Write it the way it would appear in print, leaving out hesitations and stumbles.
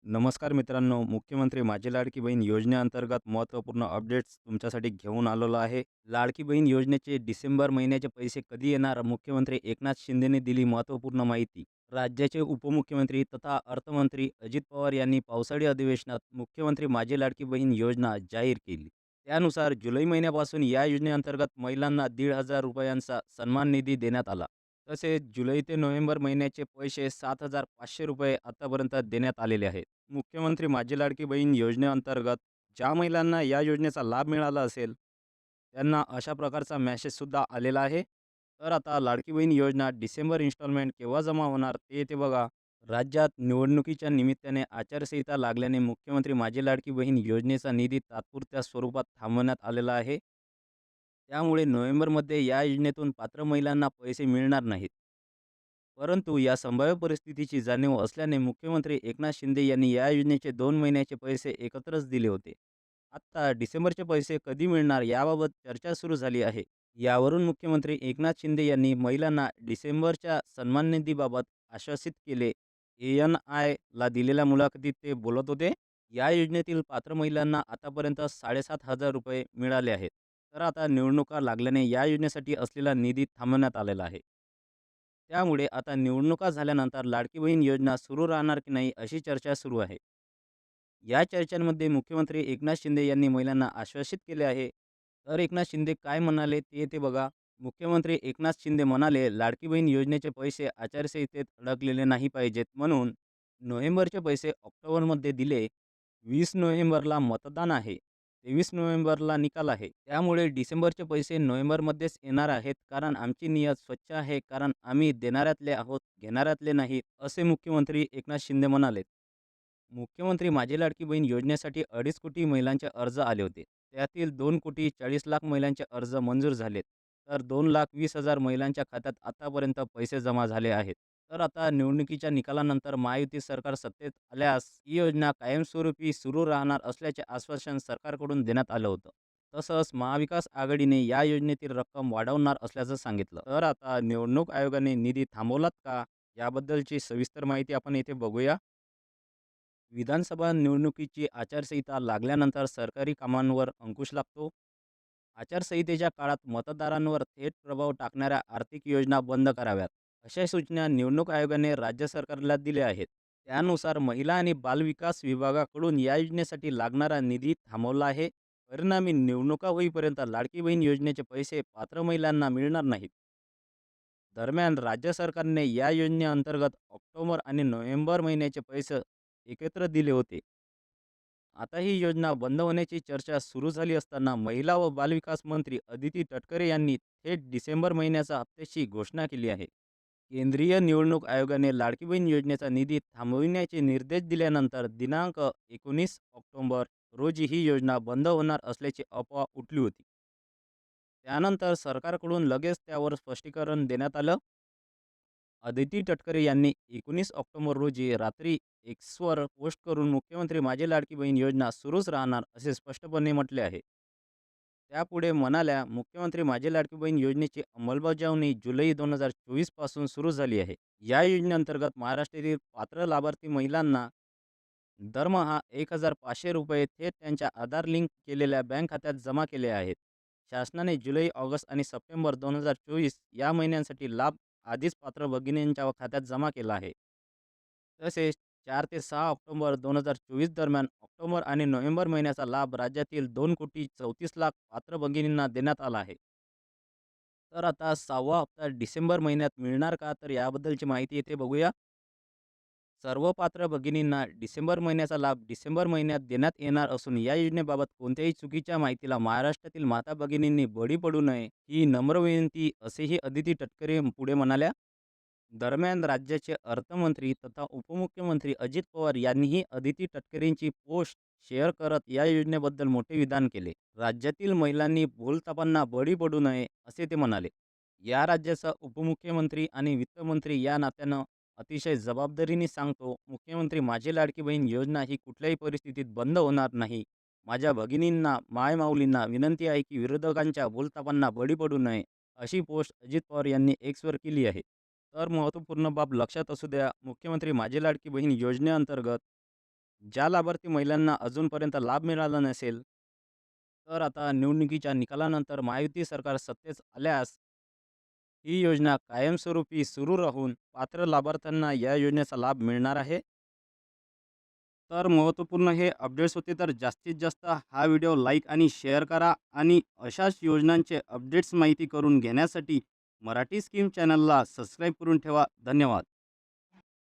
नमस्कार मित्रांनो, मुख्यमंत्री माझी लाडकी बहीण योजनेअंतर्गत महत्त्वपूर्ण अपडेट्स तुमच्यासाठी घेऊन आलेलो आहे. लाडकी बहीण योजनेचे डिसेंबर महिन्याचे पैसे कधी येणार? मुख्यमंत्री एकनाथ शिंदेने दिली महत्त्वपूर्ण माहिती. राज्याचे उपमुख्यमंत्री तथा अर्थमंत्री अजित पवार यांनी पावसाळी अधिवेशनात मुख्यमंत्री माझी लाडकी बहीण योजना जाहीर केली. त्यानुसार जुलै महिन्यापासून या योजनेअंतर्गत महिलांना ₹1,500 सन्मान निधी देण्यात आला. तसेच जुलै ते नोव्हेंबर महिन्याचे पैसे ₹7,500 आतापर्यंत देण्यात आलेले आहेत. मुख्यमंत्री माझी लाडकी बहीण योजनेअंतर्गत ज्या महिलांना या योजनेचा लाभ मिळाला असेल, त्यांना अशा प्रकारचा मेसेजसुद्धा आलेला आहे. तर आता लाडकी बहीण योजना डिसेंबर इन्स्टॉलमेंट केव्हा जमा होणार ते येथे बघा. राज्यात निवडणुकीच्या निमित्ताने आचारसंहिता लागल्याने मुख्यमंत्री माझी लाडकी बहीण योजनेचा निधी तात्पुरत्या स्वरूपात थांबवण्यात आलेला आहे. त्यामुळे नोव्हेंबरमध्ये या योजनेतून पात्र महिलांना पैसे मिळणार नाहीत. परंतु या संभाव्य परिस्थितीची जाणीव असल्याने मुख्यमंत्री एकनाथ शिंदे यांनी या योजनेचे 2 महिन्याचे पैसे एकत्रच दिले होते. आत्ता डिसेंबरचे पैसे कधी मिळणार याबाबत चर्चा सुरू झाली आहे. यावरून मुख्यमंत्री एकनाथ शिंदे यांनी महिलांना डिसेंबरच्या सन्मान निधीबाबत आश्वासित केले. ANIला दिलेल्या मुलाखतीत ते बोलत होते. या योजनेतील पात्र महिलांना आतापर्यंत ₹7,500 मिळाले आहेत. तर आता निवडणुका लागल्याने या योजनेसाठी असलेला निधी थांबवण्यात आलेला आहे. त्यामुळे आता निवडणुका झाल्यानंतर लाडकी बहीण योजना सुरू राहणार की नाही अशी चर्चा सुरू आहे. या चर्चांमध्ये मुख्यमंत्री एकनाथ शिंदे यांनी महिलांना आश्वासित केले आहे. तर एकनाथ शिंदे काय म्हणाले ते ते बघा. मुख्यमंत्री एकनाथ शिंदे म्हणाले, लाडकी बहीण योजनेचे पैसे आचारसंहितेत अडकलेले नाही पाहिजेत म्हणून नोव्हेंबरचे पैसे ऑक्टोबरमध्ये दिले. 20 नोव्हेंबरला मतदान आहे. 23 नोव्हेंबरला निकाल आहे. त्यामुळे डिसेंबरचे पैसे नोव्हेंबरमध्येच येणार आहेत. कारण आमची नियत स्वच्छ आहे. कारण आम्ही देणाऱ्यातले आहोत, घेणाऱ्यातले नाहीत, असे मुख्यमंत्री एकनाथ शिंदे म्हणाले. मुख्यमंत्री माझी लाडकी बहीण योजनेसाठी 2.5 कोटी महिलांचे अर्ज आले होते. त्यातील 2,40,00,000 महिलांचे अर्ज मंजूर झालेत. तर 2,20,000 महिलांच्या खात्यात आतापर्यंत पैसे जमा झाले आहेत. तर आता निवडणुकीच्या निकालानंतर महायुती सरकार सत्तेत आल्यास ही योजना कायमस्वरूपी सुरू राहणार असल्याचे आश्वासन सरकारकडून देण्यात आलं होतं. तसंच महाविकास आघाडीने या योजनेतील रक्कम वाढवणार असल्याचं सांगितलं. तर आता निवडणूक आयोगाने निधी थांबवलात का? याबद्दलची सविस्तर माहिती आपण येथे बघूया. विधानसभा निवडणुकीची आचारसंहिता लागल्यानंतर सरकारी कामांवर अंकुश लागतो. आचारसंहितेच्या काळात मतदारांवर थेट प्रभाव टाकणाऱ्या आर्थिक योजना बंद कराव्यात, अशा सूचना निवडणूक आयोगाने राज्य सरकारला दिल्या आहेत. त्यानुसार महिला आणि बालविकास विभागाकडून या योजनेसाठी लागणारा निधी थांबवला आहे. परिणामी निवडणुका होईपर्यंत लाडकी बहीण योजनेचे पैसे पात्र महिलांना मिळणार नाहीत. दरम्यान राज्य सरकारने या योजनेअंतर्गत ऑक्टोबर आणि नोव्हेंबर महिन्याचे पैसे एकत्र दिले होते. आता ही योजना बंद होण्याची चर्चा सुरू झाली असताना महिला व बालविकास मंत्री अदिती तटकरे यांनी थेट डिसेंबर महिन्याच्या हप्त्याची घोषणा केली आहे. केंद्रीय निवडणूक आयोगाने लाडकी बहीण योजनेचा निधी थांबविण्याचे निर्देश दिल्यानंतर दिनांक 19 ऑक्टोबर रोजी ही योजना बंद होणार असल्याची अफवा उठली होती. त्यानंतर सरकारकडून लगेच त्यावर स्पष्टीकरण देण्यात आलं. अदिती तटकरे यांनी 19 ऑक्टोबर रोजी रात्री एक्सवर पोस्ट करून मुख्यमंत्री माझी लाडकी बहीण योजना सुरूच राहणार असे स्पष्टपणे म्हटले आहे. त्यापुढे म्हणाल्या, मुख्यमंत्री माझी लाडकी बहीण योजनेची अंमलबजावणी जुलै 2024 पासून सुरू झाली आहे. या योजनेअंतर्गत महाराष्ट्रातील पात्र लाभार्थी महिलांना दरमहा ₹1,500 थेट त्यांच्या आधार लिंक केलेल्या बँक खात्यात जमा केले आहेत. शासनाने जुलै, ऑगस्ट आणि सप्टेंबर 2024 या महिन्यांसाठी लाभ आधीच पात्र भगिनींच्या खात्यात जमा केला आहे. तसेच 4 ते 6 ऑक्टोबर 2024 दरम्यान ऑक्टोबर आणि नोव्हेंबर महिन्याचा लाभ राज्यातील 2,34,00,000 पात्र भगिनींना देण्यात आला आहे. तर आता 6वा हप्ता डिसेंबर महिन्यात मिळणार का? तर याबद्दलची माहिती येथे बघूया. सर्व पात्र भगिनींना डिसेंबर महिन्याचा लाभ डिसेंबर महिन्यात देण्यात येणार असून या योजनेबाबत कोणत्याही चुकीच्या माहितीला महाराष्ट्रातील माता भगिनींनी बळी पडू नये ही नम्र विनंती, असेही अदिती तटकरे पुढे म्हणाल्या. दरम्यान राज्याचे अर्थमंत्री तथा उपमुख्यमंत्री अजित पवार यांनीही अदिती तटकरेंची पोस्ट शेअर करत या योजनेबद्दल मोठे विधान केले. राज्यातील महिलांनी भूलथापांना बळी पडू नये असे ते म्हणाले. या राज्याचा उपमुख्यमंत्री आणि वित्तमंत्री या नात्यानं अतिशय जबाबदारीने सांगतो, मुख्यमंत्री माझी लाडकी बहीण योजना ही कुठल्याही परिस्थितीत बंद होणार नाही. माझ्या भगिनींना, मायमाऊलींना विनंती आहे की विरोधकांच्या भूलथापांना बळी पडू नये, अशी पोस्ट अजित पवार यांनी एक्सवर केली आहे. तर महत्त्वपूर्ण बाब लक्षात असू द्या, मुख्यमंत्री माझी लाडकी बहीण योजनेअंतर्गत ज्या लाभार्थी महिलांना अजूनपर्यंत लाभ मिळाला नसेल, तर आता निवडणुकीच्या निकालानंतर महायुती सरकार सत्तेत आल्यास ही योजना कायमस्वरूपी सुरू राहून पात्र लाभार्थ्यांना या योजनेचा लाभ मिळणार आहे. तर महत्त्वपूर्ण हे अपडेट्स होते. तर जास्तीत जास्त हा व्हिडिओ लाईक आणि शेअर करा आणि अशाच योजनांचे अपडेट्स माहिती करून घेण्यासाठी मराठी स्कीम चॅनलला सबस्क्राईब करून ठेवा. धन्यवाद.